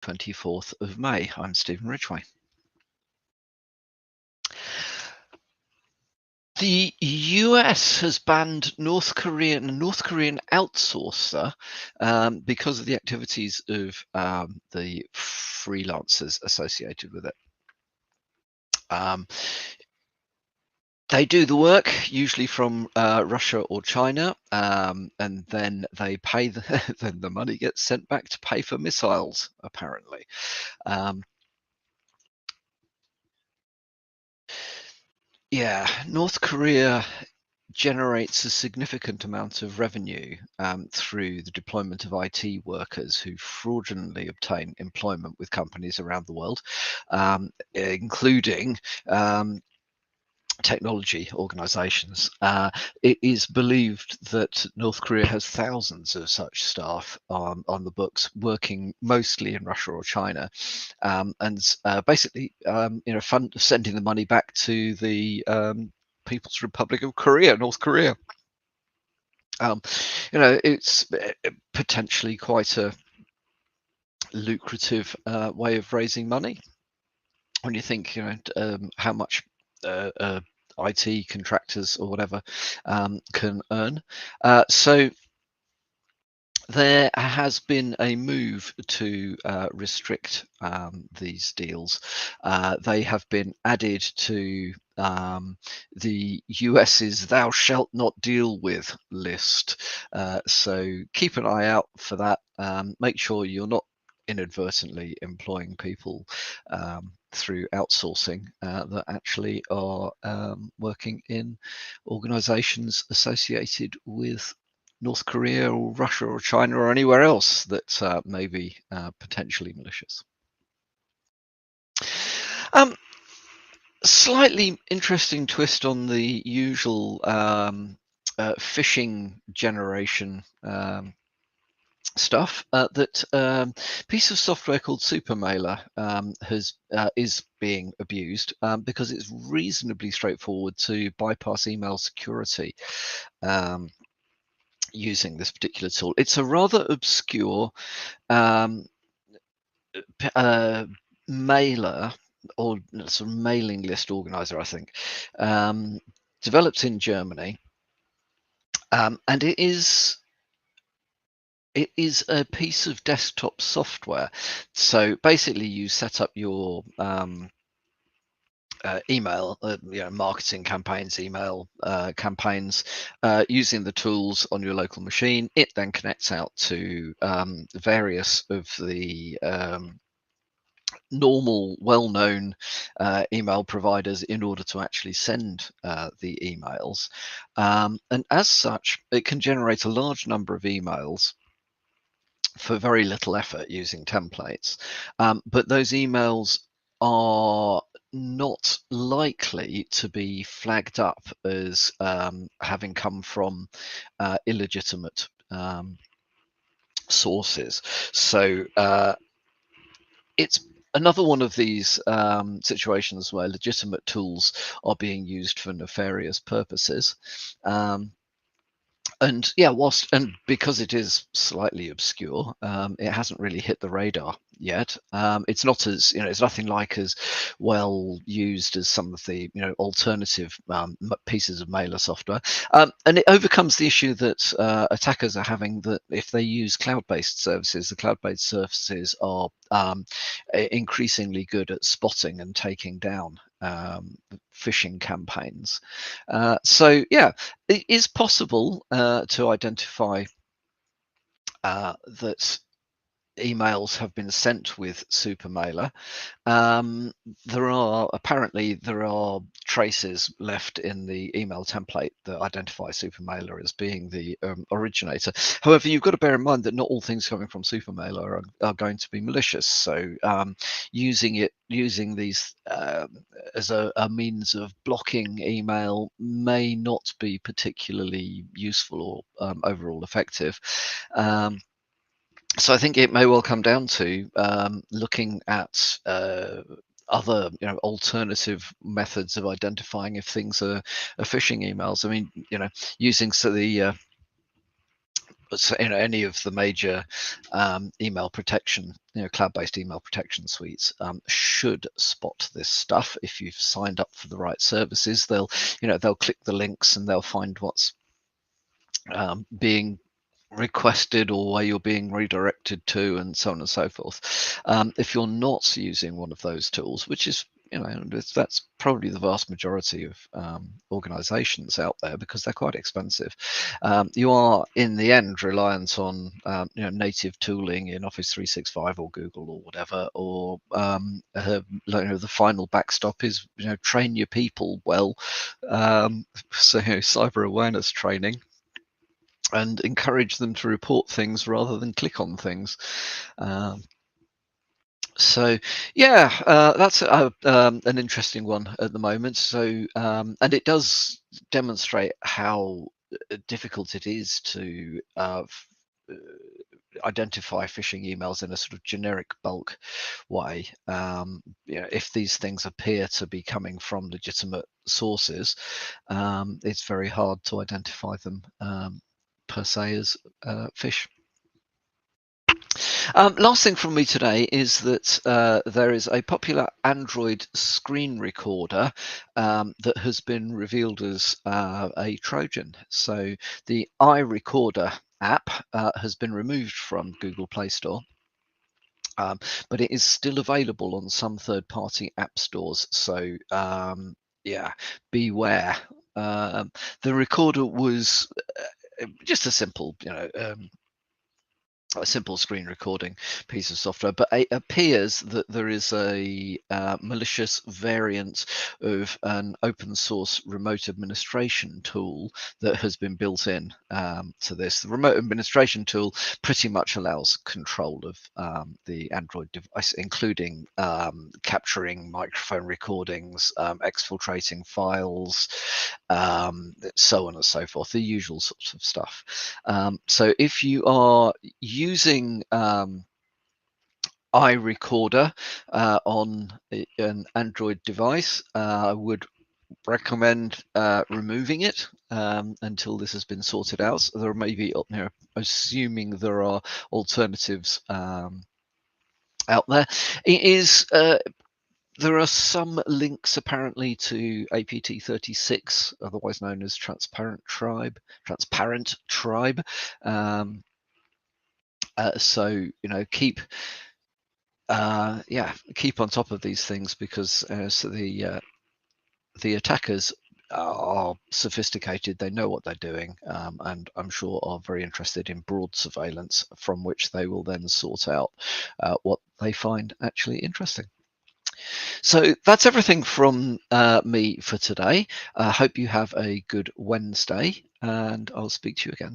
24th of May. I'm Stephen Ridgway. The US has banned North Korean outsourcer because of the activities of the freelancers associated with it. They do the work usually from Russia or China, and then they pay then the money gets sent back to pay for missiles, apparently. Yeah, North Korea generates a significant amount of revenue through the deployment of IT workers who fraudulently obtain employment with companies around the world, including technology organizations. It is believed that North Korea has thousands of such staff on the books, working mostly in Russia or China, and basically, sending the money back to the People's Republic of Korea, North Korea. It's potentially quite a lucrative way of raising money when you think, how much IT contractors or whatever can earn. So there has been a move to restrict these deals. They have been added to the US's "Thou shalt not deal with" list. So keep an eye out for that. Make sure you're not inadvertently employing people through outsourcing that actually are working in organizations associated with North Korea or Russia or China or anywhere else that may be potentially malicious. Slightly interesting twist on the usual phishing generation stuff. That piece of software called Supermailer is being abused because it's reasonably straightforward to bypass email security using this particular tool. It's a rather obscure mailer or sort of mailing list organizer, I think, developed in Germany, and it is a piece of desktop software. So basically, you set up your email, marketing campaigns, email campaigns using the tools on your local machine. It then connects out to various of the normal, well-known email providers in order to actually send the emails. And as such, it can generate a large number of emails for very little effort using templates. But those emails are not likely to be flagged up as having come from illegitimate sources. So it's another one of these situations where legitimate tools are being used for nefarious purposes. And yeah, because it is slightly obscure, it hasn't really hit the radar yet. It's not as it's nothing like as well used as some of the alternative pieces of mailer software, and it overcomes the issue that attackers are having, that if they use cloud-based services, the cloud-based services are increasingly good at spotting and taking down phishing campaigns. So yeah, it is possible to identify that emails have been sent with Supermailer. There are traces left in the email template that identify Supermailer as being the originator. However, you've got to bear in mind that not all things coming from Supermailer are going to be malicious. So using these as a means of blocking email may not be particularly useful or overall effective. So I think it may well come down to looking at other alternative methods of identifying if things are phishing emails. I mean, using the so, any of the major email protection, cloud-based email protection suites should spot this stuff. If you've signed up for the right services, they'll click the links and they'll find what's being requested or where you're being redirected to, and so on and so forth. If you're not using one of those tools, which is that's probably the vast majority of organizations out there, because they're quite expensive, you are in the end reliant on native tooling in Office 365 or Google or whatever, or the final backstop is train your people well. So cyber awareness training, and encourage them to report things rather than click on things. So yeah, that's an interesting one at the moment. So and it does demonstrate how difficult it is to identify phishing emails in a sort of generic bulk way. If these things appear to be coming from legitimate sources, it's very hard to identify them per se as fish. Last thing from me today is that there is a popular Android screen recorder that has been revealed as a Trojan. So the iRecorder app has been removed from Google Play Store. But it is still available on some third-party app stores. So yeah, beware. The recorder was just a simple, a simple screen recording piece of software, but it appears that there is a malicious variant of an open source remote administration tool that has been built in to this. The remote administration tool pretty much allows control of the Android device, including capturing microphone recordings, exfiltrating files, so on and so forth, the usual sorts of stuff. So if you are using iRecorder on an Android device, I would recommend removing it until this has been sorted out. So there may be, assuming there are alternatives out there. It is. There are some links apparently to APT36, otherwise known as Transparent Tribe. So keep keep on top of these things, because the attackers are sophisticated. They know what they're doing, and I'm sure are very interested in broad surveillance, from which they will then sort out what they find actually interesting. So that's everything from me for today. I hope you have a good Wednesday, and I'll speak to you again